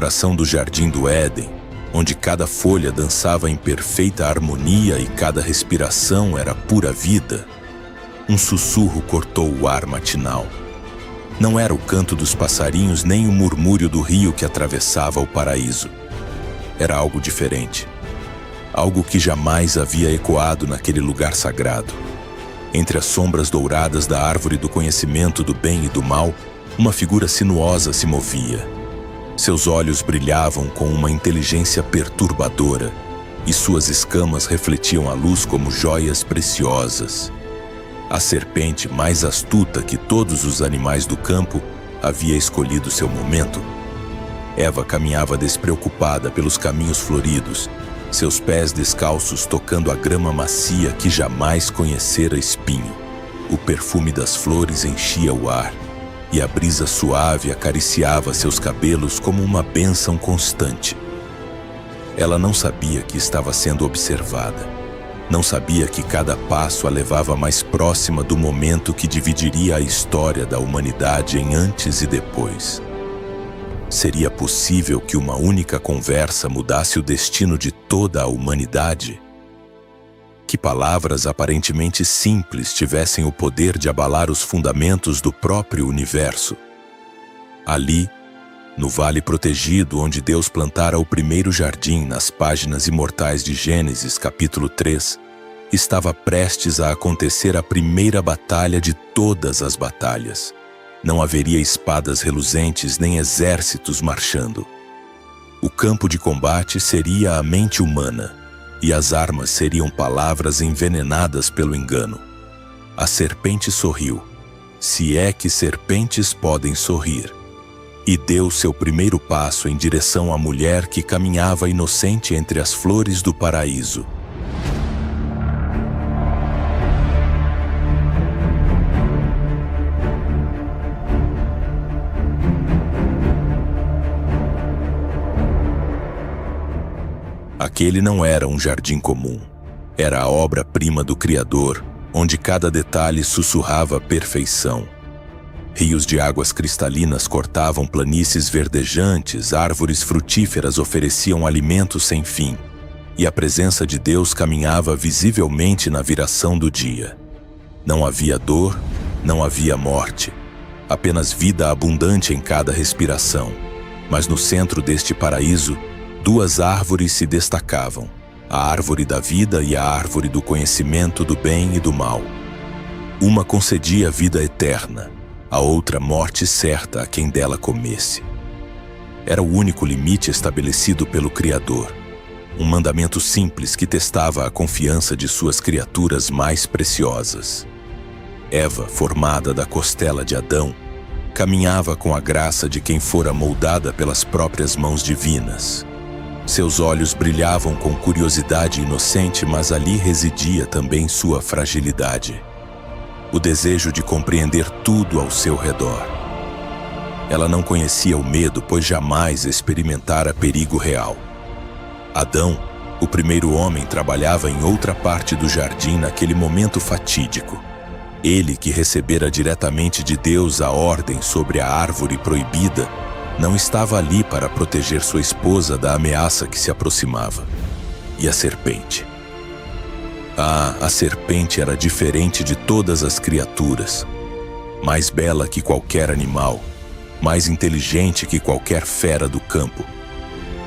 coração do jardim do Éden, onde cada folha dançava em perfeita harmonia e cada respiração era pura vida, um sussurro cortou o ar matinal. Não era o canto dos passarinhos nem o murmúrio do rio que atravessava o paraíso. Era algo diferente. Algo que jamais havia ecoado naquele lugar sagrado. Entre as sombras douradas da árvore do conhecimento do bem e do mal, uma figura sinuosa se movia. Seus olhos brilhavam com uma inteligência perturbadora, e suas escamas refletiam a luz como joias preciosas. A serpente, mais astuta que todos os animais do campo, havia escolhido seu momento. Eva caminhava despreocupada pelos caminhos floridos, seus pés descalços tocando a grama macia que jamais conhecera espinho. O perfume das flores enchia o ar, e a brisa suave acariciava seus cabelos como uma bênção constante. Ela não sabia que estava sendo observada. Não sabia que cada passo a levava mais próxima do momento que dividiria a história da humanidade em antes e depois. Seria possível que uma única conversa mudasse o destino de toda a humanidade? Que palavras aparentemente simples tivessem o poder de abalar os fundamentos do próprio universo? Ali, no vale protegido onde Deus plantara o primeiro jardim nas páginas imortais de Gênesis, capítulo 3, estava prestes a acontecer a primeira batalha de todas as batalhas. Não haveria espadas reluzentes nem exércitos marchando. O campo de combate seria a mente humana, e as armas seriam palavras envenenadas pelo engano. A serpente sorriu, se é que serpentes podem sorrir, e deu seu primeiro passo em direção à mulher que caminhava inocente entre as flores do paraíso. Aquele não era um jardim comum. Era a obra-prima do Criador, onde cada detalhe sussurrava perfeição. Rios de águas cristalinas cortavam planícies verdejantes, árvores frutíferas ofereciam alimento sem fim, e a presença de Deus caminhava visivelmente na viração do dia. Não havia dor, não havia morte, apenas vida abundante em cada respiração. Mas no centro deste paraíso, duas árvores se destacavam, a árvore da vida e a árvore do conhecimento do bem e do mal. Uma concedia vida eterna, a outra morte certa a quem dela comesse. Era o único limite estabelecido pelo Criador, um mandamento simples que testava a confiança de suas criaturas mais preciosas. Eva, formada da costela de Adão, caminhava com a graça de quem fora moldada pelas próprias mãos divinas. Seus olhos brilhavam com curiosidade inocente, mas ali residia também sua fragilidade. O desejo de compreender tudo ao seu redor. Ela não conhecia o medo, pois jamais experimentara perigo real. Adão, o primeiro homem, trabalhava em outra parte do jardim naquele momento fatídico. Ele, que recebera diretamente de Deus a ordem sobre a árvore proibida, não estava ali para proteger sua esposa da ameaça que se aproximava. E a serpente? A serpente era diferente de todas as criaturas. Mais bela que qualquer animal, mais inteligente que qualquer fera do campo.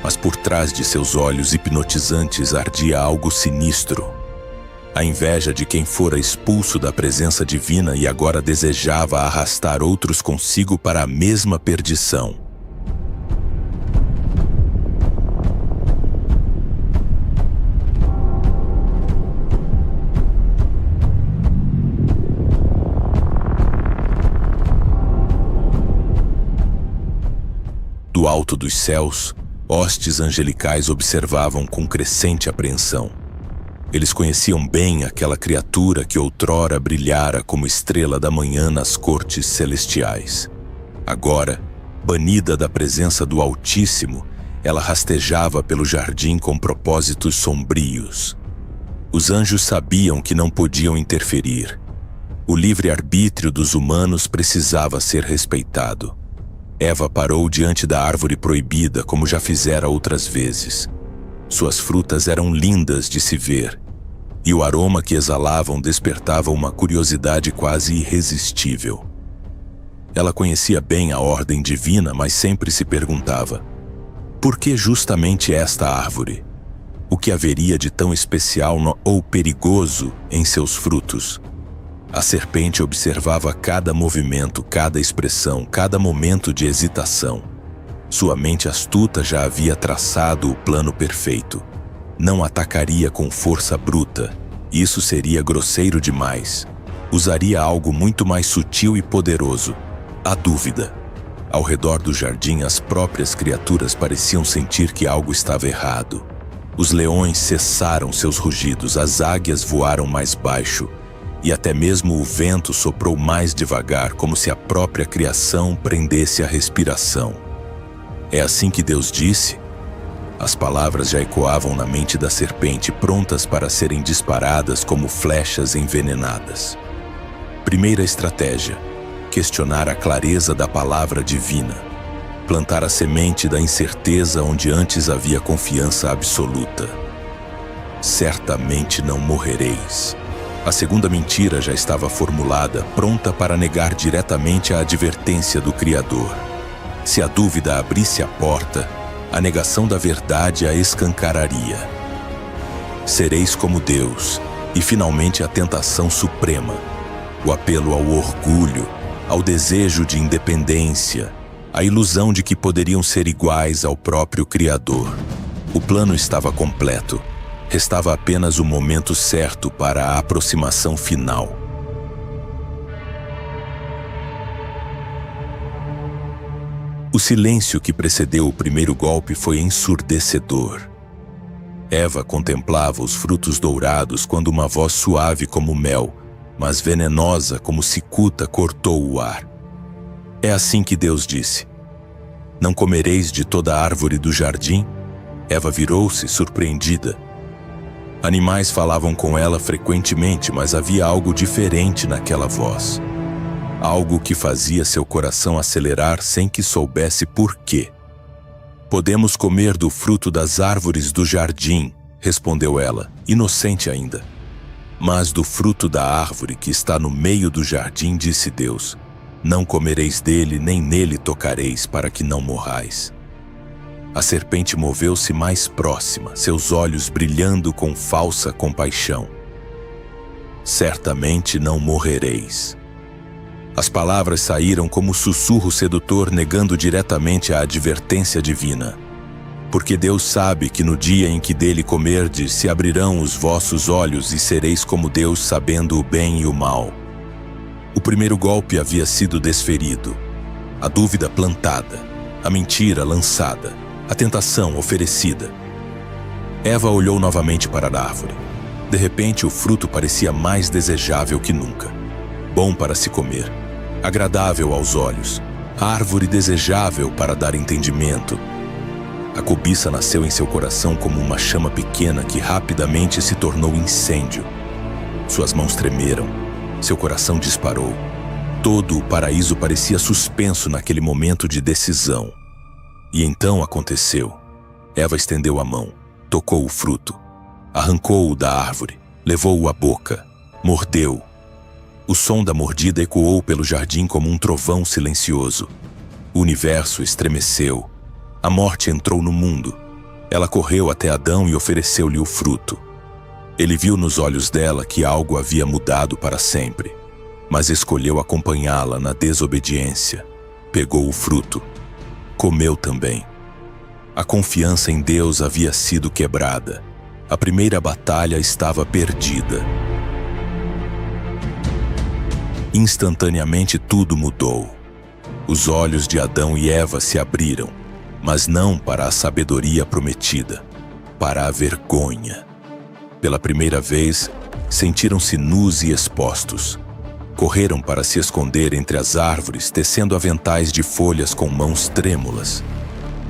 Mas por trás de seus olhos hipnotizantes ardia algo sinistro. A inveja de quem fora expulso da presença divina e agora desejava arrastar outros consigo para a mesma perdição. Do alto dos céus, hostes angelicais observavam com crescente apreensão. Eles conheciam bem aquela criatura que outrora brilhara como estrela da manhã nas cortes celestiais. Agora, banida da presença do Altíssimo, ela rastejava pelo jardim com propósitos sombrios. Os anjos sabiam que não podiam interferir. O livre-arbítrio dos humanos precisava ser respeitado. Eva parou diante da árvore proibida, como já fizera outras vezes. Suas frutas eram lindas de se ver, e o aroma que exalavam despertava uma curiosidade quase irresistível. Ela conhecia bem a ordem divina, mas sempre se perguntava: por que justamente esta árvore? O que haveria de tão especial ou perigoso em seus frutos? A serpente observava cada movimento, cada expressão, cada momento de hesitação. Sua mente astuta já havia traçado o plano perfeito. Não atacaria com força bruta. Isso seria grosseiro demais. Usaria algo muito mais sutil e poderoso: a dúvida. Ao redor do jardim, as próprias criaturas pareciam sentir que algo estava errado. Os leões cessaram seus rugidos, as águias voaram mais baixo, e até mesmo o vento soprou mais devagar, como se a própria criação prendesse a respiração. É assim que Deus disse? As palavras já ecoavam na mente da serpente, prontas para serem disparadas como flechas envenenadas. Primeira estratégia: questionar a clareza da palavra divina. Plantar a semente da incerteza onde antes havia confiança absoluta. Certamente não morrereis. A segunda mentira já estava formulada, pronta para negar diretamente a advertência do Criador. Se a dúvida abrisse a porta, a negação da verdade a escancararia. Sereis como Deus, e finalmente a tentação suprema, o apelo ao orgulho, ao desejo de independência, a ilusão de que poderiam ser iguais ao próprio Criador. O plano estava completo. Restava apenas o momento certo para a aproximação final. O silêncio que precedeu o primeiro golpe foi ensurdecedor. Eva contemplava os frutos dourados quando uma voz suave como mel, mas venenosa como cicuta, cortou o ar. É assim que Deus disse: não comereis de toda a árvore do jardim? Eva virou-se, surpreendida. Animais falavam com ela frequentemente, mas havia algo diferente naquela voz. Algo que fazia seu coração acelerar sem que soubesse por quê. Podemos comer do fruto das árvores do jardim, respondeu ela, inocente ainda. Mas do fruto da árvore que está no meio do jardim, disse Deus, não comereis dele, nem nele tocareis, para que não morrais. A serpente moveu-se mais próxima, seus olhos brilhando com falsa compaixão. Certamente não morrereis. As palavras saíram como sussurro sedutor, negando diretamente a advertência divina. Porque Deus sabe que no dia em que dele comerdes, se abrirão os vossos olhos e sereis como Deus, sabendo o bem e o mal. O primeiro golpe havia sido desferido, a dúvida plantada, a mentira lançada, a tentação oferecida. Eva olhou novamente para a árvore. De repente, o fruto parecia mais desejável que nunca. Bom para se comer, agradável aos olhos, árvore desejável para dar entendimento. A cobiça nasceu em seu coração como uma chama pequena que rapidamente se tornou incêndio. Suas mãos tremeram, seu coração disparou. Todo o paraíso parecia suspenso naquele momento de decisão. E então aconteceu. Eva estendeu a mão, tocou o fruto, arrancou-o da árvore, levou-o à boca, mordeu. O som da mordida ecoou pelo jardim como um trovão silencioso. O universo estremeceu. A morte entrou no mundo. Ela correu até Adão e ofereceu-lhe o fruto. Ele viu nos olhos dela que algo havia mudado para sempre, mas escolheu acompanhá-la na desobediência. Pegou o fruto. Comeu também. A confiança em Deus havia sido quebrada. A primeira batalha estava perdida. Instantaneamente tudo mudou. Os olhos de Adão e Eva se abriram, mas não para a sabedoria prometida, para a vergonha. Pela primeira vez, sentiram-se nus e expostos. Correram para se esconder entre as árvores, tecendo aventais de folhas com mãos trêmulas.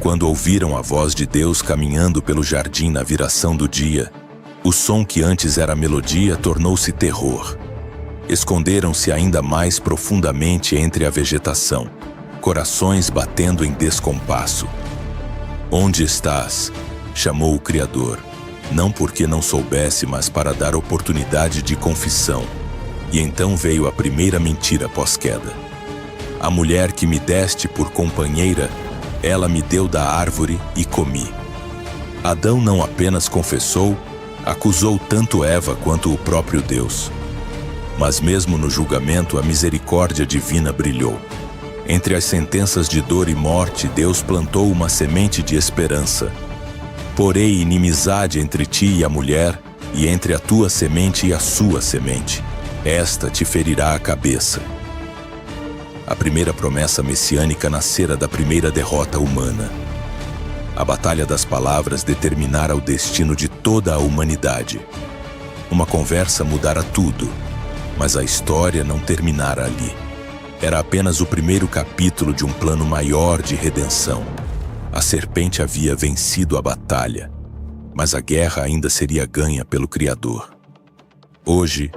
Quando ouviram a voz de Deus caminhando pelo jardim na viração do dia, o som que antes era melodia tornou-se terror. Esconderam-se ainda mais profundamente entre a vegetação, corações batendo em descompasso. Onde estás? Chamou o Criador, não porque não soubesse, mas para dar oportunidade de confissão. E então veio a primeira mentira pós-queda. A mulher que me deste por companheira, ela me deu da árvore e comi. Adão não apenas confessou, acusou tanto Eva quanto o próprio Deus. Mas mesmo no julgamento, a misericórdia divina brilhou. Entre as sentenças de dor e morte, Deus plantou uma semente de esperança. Porei inimizade entre ti e a mulher, e entre a tua semente e a sua semente. Esta te ferirá a cabeça. A primeira promessa messiânica nascera da primeira derrota humana. A batalha das palavras determinara o destino de toda a humanidade. Uma conversa mudara tudo, mas a história não terminara ali. Era apenas o primeiro capítulo de um plano maior de redenção. A serpente havia vencido a batalha, mas a guerra ainda seria ganha pelo Criador. Hoje,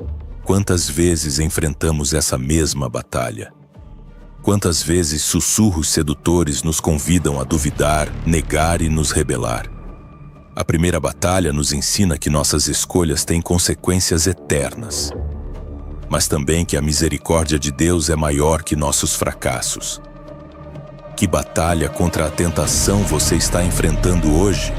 quantas vezes enfrentamos essa mesma batalha? Quantas vezes sussurros sedutores nos convidam a duvidar, negar e nos rebelar? A primeira batalha nos ensina que nossas escolhas têm consequências eternas, mas também que a misericórdia de Deus é maior que nossos fracassos. Que batalha contra a tentação você está enfrentando hoje?